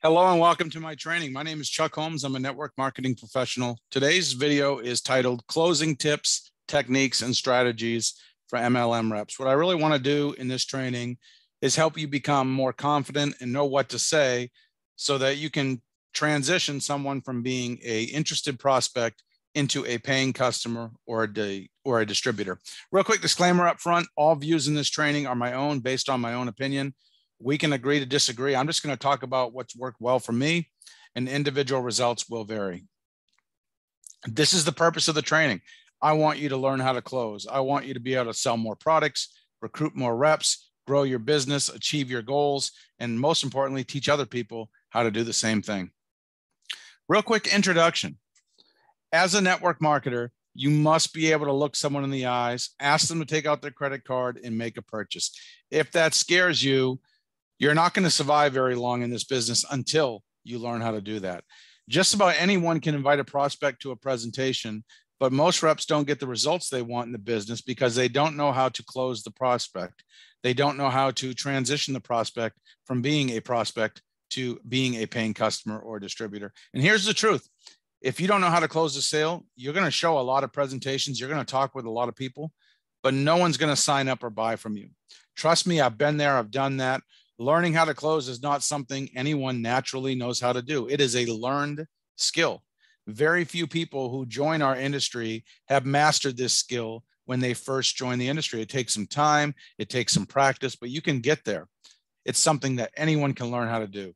Hello and welcome to my training. My name is Chuck Holmes. I'm a network marketing professional. Today's video is titled Closing Tips, Techniques, and Strategies for MLM Reps. What I really want to do in this training is help you become more confident and know what to say so that you can transition someone from being an interested prospect into a paying customer or a distributor. Real quick disclaimer up front, all views in this training are my own based on my own opinion. We can agree to disagree. I'm just going to talk about what's worked well for me, and individual results will vary. This is the purpose of the training. I want you to learn how to close. I want you to be able to sell more products, recruit more reps, grow your business, achieve your goals, and most importantly, teach other people how to do the same thing. Real quick introduction. As a network marketer, you must be able to look someone in the eyes, ask them to take out their credit card, and make a purchase. If that scares you, you're not going to survive very long in this business until you learn how to do that. Just about anyone can invite a prospect to a presentation, but most reps don't get the results they want in the business because they don't know how to close the prospect. They don't know how to transition the prospect from being a prospect to being a paying customer or distributor. And here's the truth. If you don't know how to close a sale, you're going to show a lot of presentations. You're going to talk with a lot of people, but no one's going to sign up or buy from you. Trust me, I've been there. I've done that. Learning how to close is not something anyone naturally knows how to do. It is a learned skill. Very few people who join our industry have mastered this skill when they first join the industry. It takes some time, it takes some practice, but you can get there. It's something that anyone can learn how to do.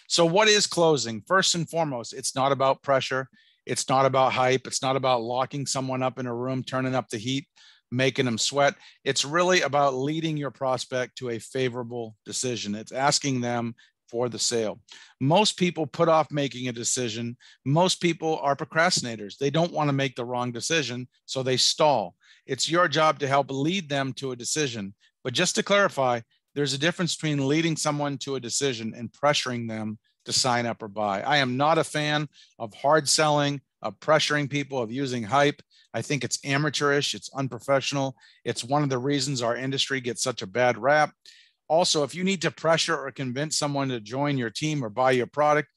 So what is closing? First and foremost, it's not about pressure. It's not about hype. It's not about locking someone up in a room, turning up the heat, making them sweat. It's really about leading your prospect to a favorable decision. It's asking them for the sale. Most people put off making a decision. Most people are procrastinators. They don't want to make the wrong decision, so they stall. It's your job to help lead them to a decision. But just to clarify, there's a difference between leading someone to a decision and pressuring them to sign up or buy. I am not a fan of hard selling, of pressuring people, of using hype. I think it's amateurish, it's unprofessional. It's one of the reasons our industry gets such a bad rap. Also, if you need to pressure or convince someone to join your team or buy your product,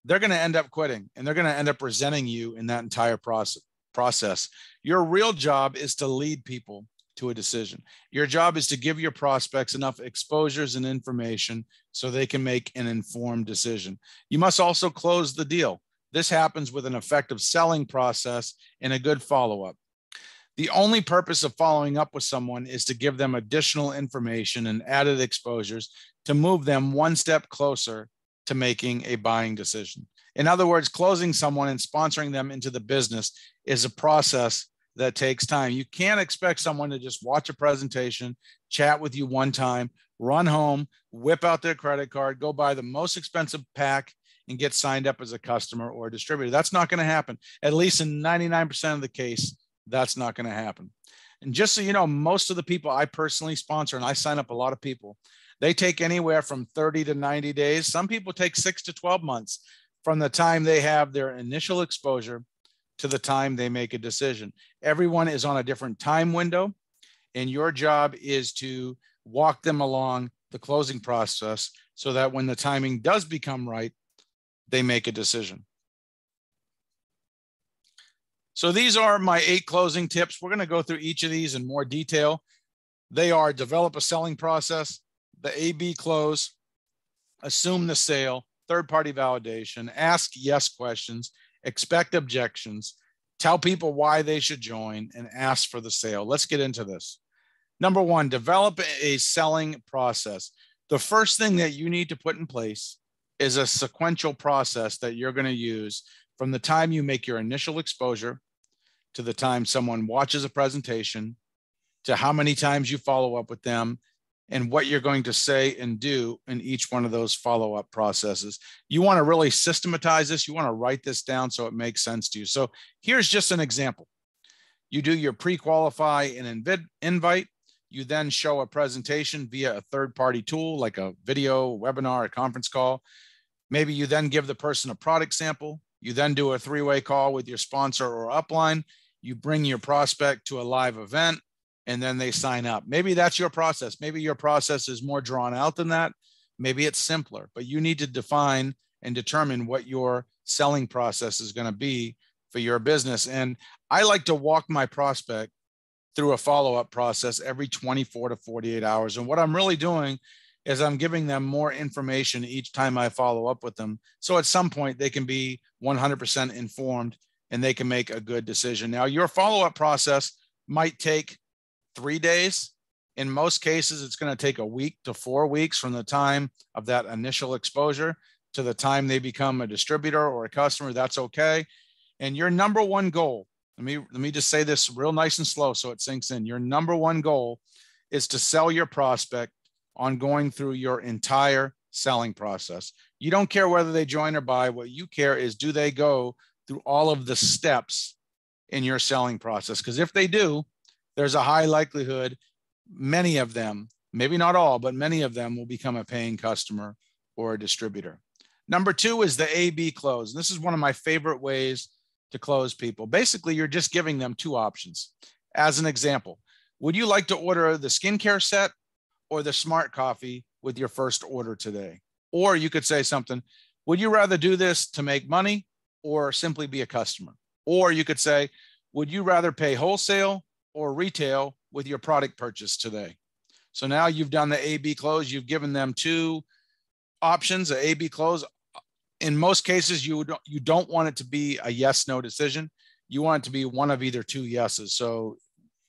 they're going to end up quitting and they're going to end up resenting you in that entire process. Your real job is to lead people to a decision. Your job is to give your prospects enough exposures and information so they can make an informed decision. You must also close the deal. This happens with an effective selling process and a good follow-up. The only purpose of following up with someone is to give them additional information and added exposures to move them one step closer to making a buying decision. In other words, closing someone and sponsoring them into the business is a process that takes time. You can't expect someone to just watch a presentation, chat with you one time, run home, whip out their credit card, go buy the most expensive pack, and get signed up as a customer or a distributor. That's not going to happen. At least in 99% of the case, that's not going to happen. And just so you know, most of the people I personally sponsor, and I sign up a lot of people, they take anywhere from 30 to 90 days. Some people take 6 to 12 months from the time they have their initial exposure to the time they make a decision. Everyone is on a different time window, and your job is to walk them along the closing process so that when the timing does become right, they make a decision. So these are my 8 closing tips. We're going to go through each of these in more detail. They are: develop a selling process, the A/B close, assume the sale, third-party validation, ask yes questions, expect objections, tell people why they should join, and ask for the sale. Let's get into this. Number 1, develop a selling process. The first thing that you need to put in place is a sequential process that you're going to use from the time you make your initial exposure to the time someone watches a presentation, to how many times you follow up with them, and what you're going to say and do in each one of those follow-up processes. You want to really systematize this. You want to write this down so it makes sense to you. So here's just an example. You do your pre-qualify and invite. You then show a presentation via a third-party tool like a video, webinar, a conference call. Maybe you then give the person a product sample. You then do a 3-way call with your sponsor or upline. You bring your prospect to a live event, and then they sign up. Maybe that's your process. Maybe your process is more drawn out than that. Maybe it's simpler, but you need to define and determine what your selling process is going to be for your business. And I like to walk my prospect through a follow-up process every 24 to 48 hours. And what I'm really doing is I'm giving them more information each time I follow up with them. So at some point they can be 100% informed and they can make a good decision. Now, your follow-up process might take 3 days. In most cases, it's going to take a week to 4 weeks from the time of that initial exposure to the time they become a distributor or a customer. That's okay. And your number one goal, let me just say this real nice and slow so it sinks in. Your number one goal is to sell your prospect on going through your entire selling process. You don't care whether they join or buy. What you care is, do they go through all of the steps in your selling process? Because if they do, there's a high likelihood many of them, maybe not all, but many of them will become a paying customer or a distributor. Number two is the A/B close. And this is one of my favorite ways to close people. Basically, you're just giving them two options. As an example, would you like to order the skincare set or the smart coffee with your first order today? Or you could say something, would you rather do this to make money or simply be a customer? Or you could say, would you rather pay wholesale or retail with your product purchase today? So now you've done the A/B close. You've given them two options, a A/B close. In most cases, you don't want it to be a yes/no decision. You want it to be one of either two yeses. So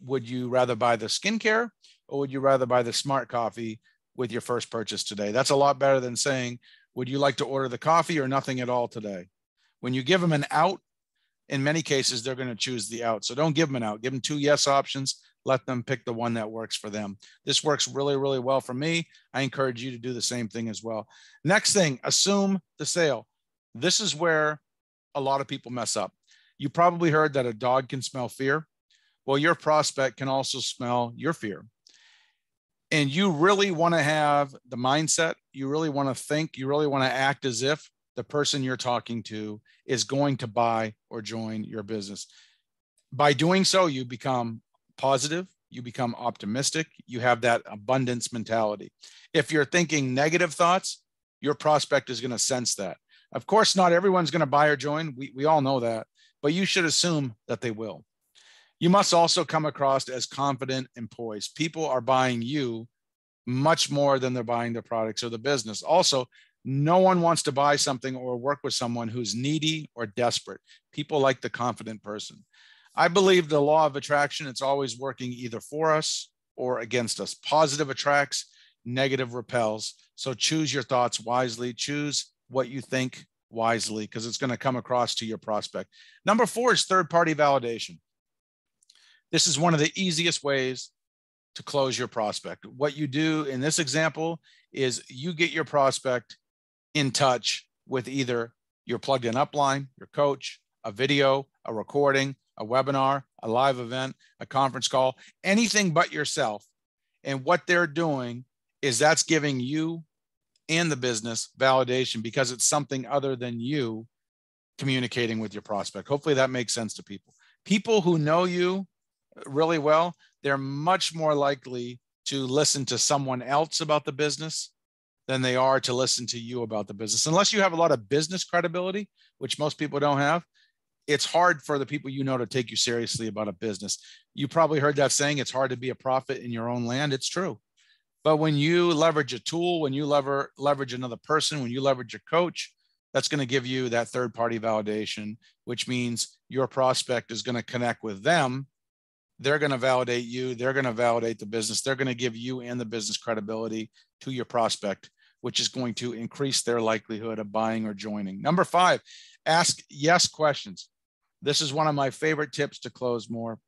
would you rather buy the skincare or would you rather buy the smart coffee with your first purchase today? That's a lot better than saying, would you like to order the coffee or nothing at all today? When you give them an out, in many cases, they're going to choose the out. So don't give them an out. Give them two yes options. Let them pick the one that works for them. This works really, really well for me. I encourage you to do the same thing as well. Next thing, assume the sale. This is where a lot of people mess up. You probably heard that a dog can smell fear. Well, your prospect can also smell your fear. And you really want to have the mindset. You really want to think. You really want to act as if the person you're talking to is going to buy or join your business. By doing so, you become positive, you become optimistic, you have that abundance mentality. If you're thinking negative thoughts, your prospect is going to sense that. Of course, not everyone's going to buy or join. We all know that, but you should assume that they will. You must also come across as confident and poised. People are buying you much more than they're buying the products or the business. Also, no one wants to buy something or work with someone who's needy or desperate. People like the confident person. I believe the law of attraction, it's always working either for us or against us. Positive attracts, negative repels. So choose your thoughts wisely. Choose what you think wisely, because it's going to come across to your prospect. Number 4 is third-party validation. This is one of the easiest ways to close your prospect. What you do in this example is you get your prospect in touch with either your plugged-in upline, your coach, a video, a recording, a webinar, a live event, a conference call, anything but yourself. And what they're doing is that's giving you and the business validation because it's something other than you communicating with your prospect. Hopefully that makes sense to people. People who know you really well, they're much more likely to listen to someone else about the business than they are to listen to you about the business. Unless you have a lot of business credibility, which most people don't have, it's hard for the people you know to take you seriously about a business. You probably heard that saying, it's hard to be a prophet in your own land. It's true. But when you leverage a tool, when you leverage another person, when you leverage a coach, that's going to give you that third-party validation, which means your prospect is going to connect with them. They're going to validate you. They're going to validate the business. They're going to give you and the business credibility to your prospect, which is going to increase their likelihood of buying or joining. Number 5, ask yes questions. This is one of my favorite tips to close more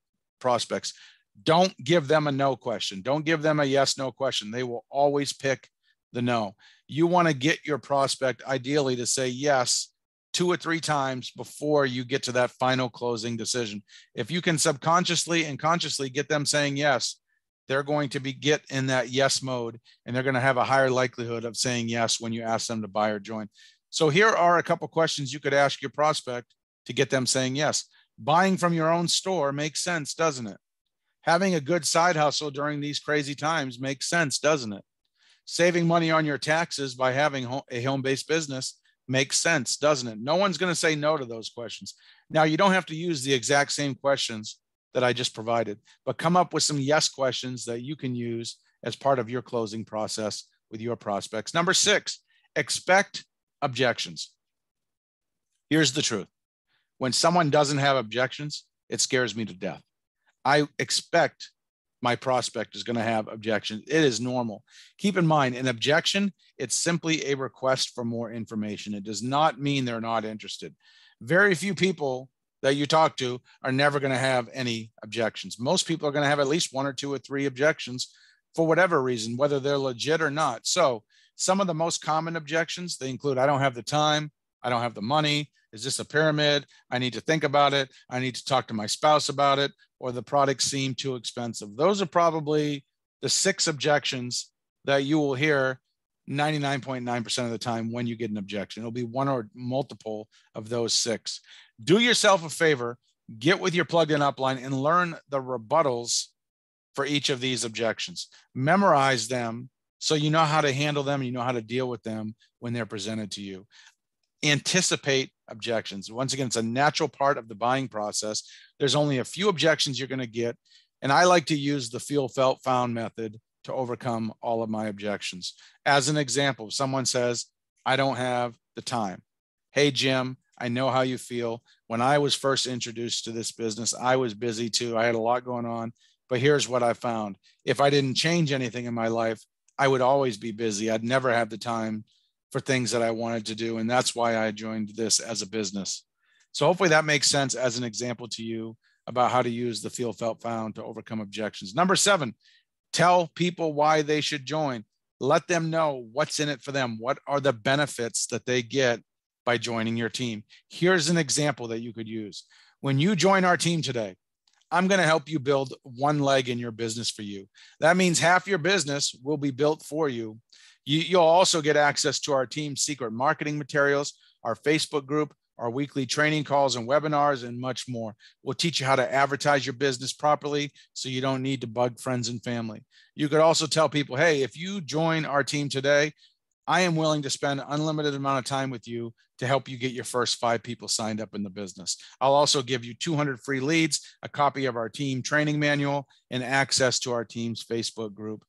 prospects. Don't give them a no question. Don't give them a yes, no question. They will always pick the no. You want to get your prospect ideally to say yes 2 or 3 times before you get to that final closing decision. If you can subconsciously and consciously get them saying yes, they're going to get in that yes mode, and they're going to have a higher likelihood of saying yes when you ask them to buy or join. So here are a couple questions you could ask your prospect to get them saying yes. Buying from your own store makes sense, doesn't it? Having a good side hustle during these crazy times makes sense, doesn't it? Saving money on your taxes by having a home-based business Makes sense, doesn't it? No one's going to say no to those questions. Now, you don't have to use the exact same questions that I just provided, but come up with some yes questions that you can use as part of your closing process with your prospects. Number 6, expect objections. Here's the truth. When someone doesn't have objections, it scares me to death. I expect my prospect is going to have objections. It is normal. Keep in mind, an objection, it's simply a request for more information. It does not mean they're not interested. Very few people that you talk to are never going to have any objections. Most people are going to have at least 1 or 2 or 3 objections for whatever reason, whether they're legit or not. So some of the most common objections, they include, I don't have the time, I don't have the money, is this a pyramid? I need to think about it. I need to talk to my spouse about it, or the products seem too expensive. Those are probably the 6 objections that you will hear 99.9% of the time when you get an objection. It'll be one or multiple of those 6. Do yourself a favor, get with your plugged-in upline and learn the rebuttals for each of these objections. Memorize them so you know how to handle them and you know how to deal with them when they're presented to you. Anticipate objections. Once again, it's a natural part of the buying process. There's only a few objections you're going to get. And I like to use the feel, felt, found method to overcome all of my objections. As an example, if someone says, I don't have the time. Hey, Jim, I know how you feel. When I was first introduced to this business, I was busy too. I had a lot going on, but here's what I found. If I didn't change anything in my life, I would always be busy. I'd never have the time for things that I wanted to do. And that's why I joined this as a business. So hopefully that makes sense as an example to you about how to use the feel, felt, found to overcome objections. Number 7, tell people why they should join. Let them know what's in it for them. What are the benefits that they get by joining your team? Here's an example that you could use. When you join our team today, I'm going to help you build one leg in your business for you. That means half your business will be built for you. You'll also get access to our team's secret marketing materials, our Facebook group, our weekly training calls and webinars, and much more. We'll teach you how to advertise your business properly so you don't need to bug friends and family. You could also tell people, hey, if you join our team today, I am willing to spend an unlimited amount of time with you to help you get your first 5 people signed up in the business. I'll also give you 200 free leads, a copy of our team training manual, and access to our team's Facebook group.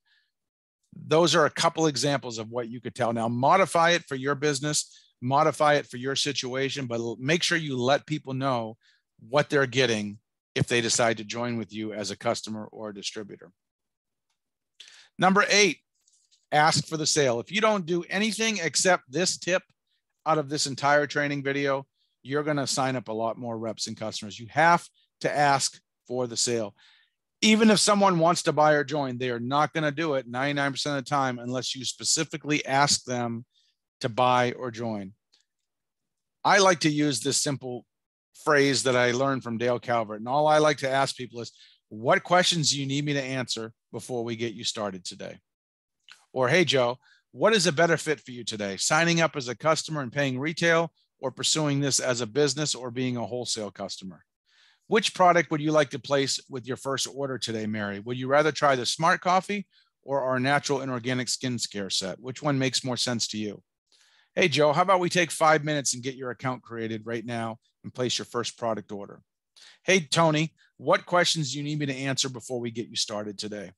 Those are a couple examples of what you could tell. Now, modify it for your business, modify it for your situation, but make sure you let people know what they're getting if they decide to join with you as a customer or a distributor. Number 8, ask for the sale. If you don't do anything except this tip out of this entire training video, you're going to sign up a lot more reps and customers. You have to ask for the sale. Even if someone wants to buy or join, they are not going to do it 99% of the time unless you specifically ask them to buy or join. I like to use this simple phrase that I learned from Dale Calvert. And all I like to ask people is, what questions do you need me to answer before we get you started today? Or, hey, Joe, what is a better fit for you today? Signing up as a customer and paying retail, or pursuing this as a business, or being a wholesale customer? Which product would you like to place with your first order today, Mary? Would you rather try the Smart Coffee or our natural and organic skincare set? Which one makes more sense to you? Hey, Joe, how about we take 5 minutes and get your account created right now and place your first product order? Hey, Tony, what questions do you need me to answer before we get you started today?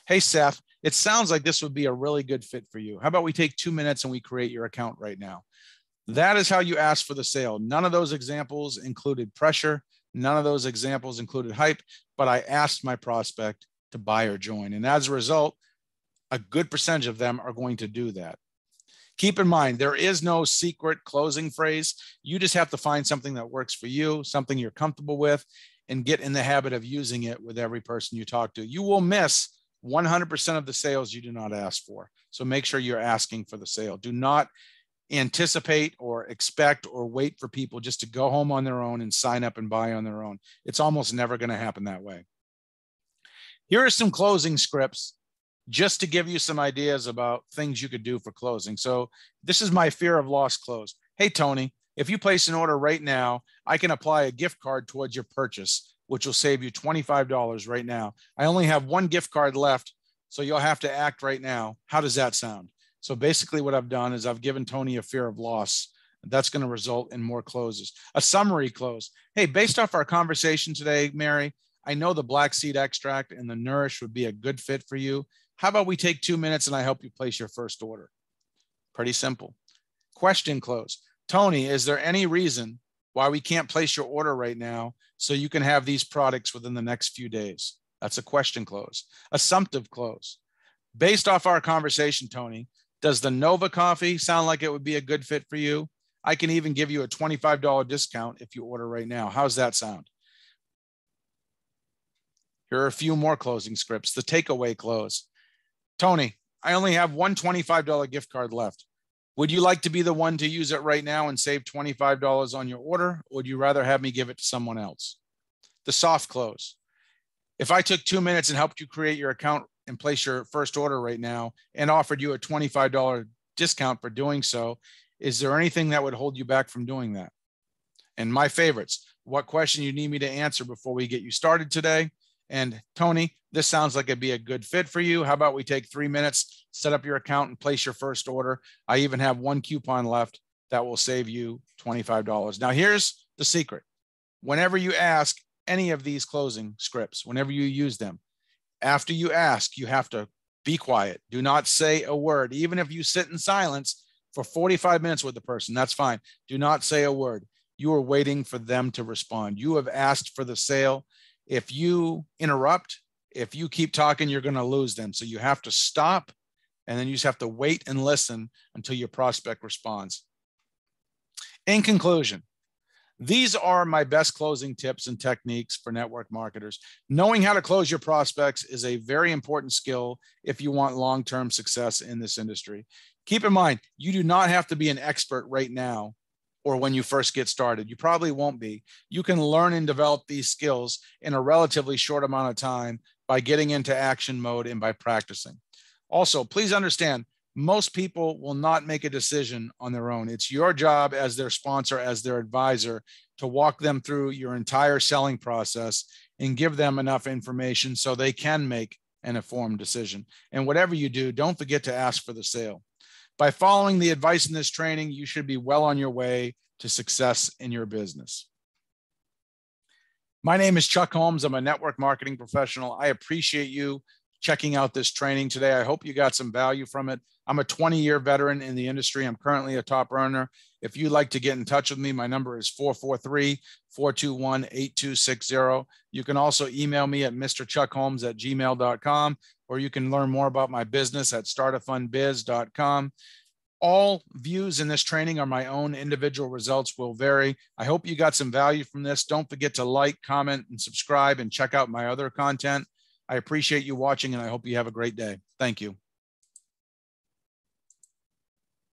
Hey, Seth, it sounds like this would be a really good fit for you. How about we take 2 minutes and we create your account right now? That is how you ask for the sale. None of those examples included pressure. None of those examples included hype, but I asked my prospect to buy or join. And as a result, a good percentage of them are going to do that. Keep in mind, there is no secret closing phrase. You just have to find something that works for you, something you're comfortable with, and get in the habit of using it with every person you talk to. You will miss 100% of the sales you do not ask for. So make sure you're asking for the sale. Do not anticipate or expect or wait for people just to go home on their own and sign up and buy on their own. It's almost never going to happen that way. Here are some closing scripts just to give you some ideas about things you could do for closing. So this is my fear of loss close. Hey, Tony, if you place an order right now, I can apply a gift card towards your purchase, which will save you $25 right now. I only have 1 gift card left, so you'll have to act right now. How does that sound? So basically what I've done is I've given Tony a fear of loss That's going to result in more closes. A summary close. Hey, based off our conversation today, Mary, I know the black seed extract and the Nourish would be a good fit for you. How about we take 2 minutes and I help you place your first order? Pretty simple. Question close. Tony, is there any reason why we can't place your order right now so you can have these products within the next few days? That's a question close. Assumptive close. Based off our conversation, Tony, does the Nova coffee sound like it would be a good fit for you? I can even give you a $25 discount if you order right now. How's that sound? Here are a few more closing scripts. The takeaway close. Tony, I only have one $25 gift card left. Would you like to be the one to use it right now and save $25 on your order? Or would you rather have me give it to someone else? The soft close. If I took 2 minutes and helped you create your account and place your first order right now and offered you a $25 discount for doing so, is there anything that would hold you back from doing that? And my favorites, what question you need me to answer before we get you started today? And Tony, this sounds like it'd be a good fit for you. How about we take 3 minutes, set up your account and place your first order? I even have one coupon left that will save you $25. Now, here's the secret. Whenever you ask any of these closing scripts, whenever you use them, after you ask, you have to be quiet. Do not say a word. Even if you sit in silence for 45 minutes with the person, that's fine. Do not say a word. You are waiting for them to respond. You have asked for the sale. If you interrupt, if you keep talking, you're going to lose them. So you have to stop, and then you just have to wait and listen until your prospect responds. In conclusion, these are my best closing tips and techniques for network marketers. Knowing how to close your prospects is a very important skill if you want long-term success in this industry. Keep in mind, you do not have to be an expert right now or when you first get started. You probably won't be. You can learn and develop these skills in a relatively short amount of time by getting into action mode and by practicing. Also, please understand, most people will not make a decision on their own. It's your job as their sponsor, as their advisor, to walk them through your entire selling process and give them enough information so they can make an informed decision. And whatever you do, don't forget to ask for the sale. By following the advice in this training, you should be well on your way to success in your business. My name is Chuck Holmes. I'm a network marketing professional. I appreciate you checking out this training today. I hope you got some value from it. I'm a 20-year veteran in the industry. I'm currently a top earner. If you'd like to get in touch with me, my number is 443-421-8260. You can also email me at mrchuckholmes@gmail.com, or you can learn more about my business at startafundbiz.com. All views in this training are my own. Individual results will vary. I hope you got some value from this. Don't forget to like, comment, and subscribe, and check out my other content. I appreciate you watching, and I hope you have a great day. Thank you.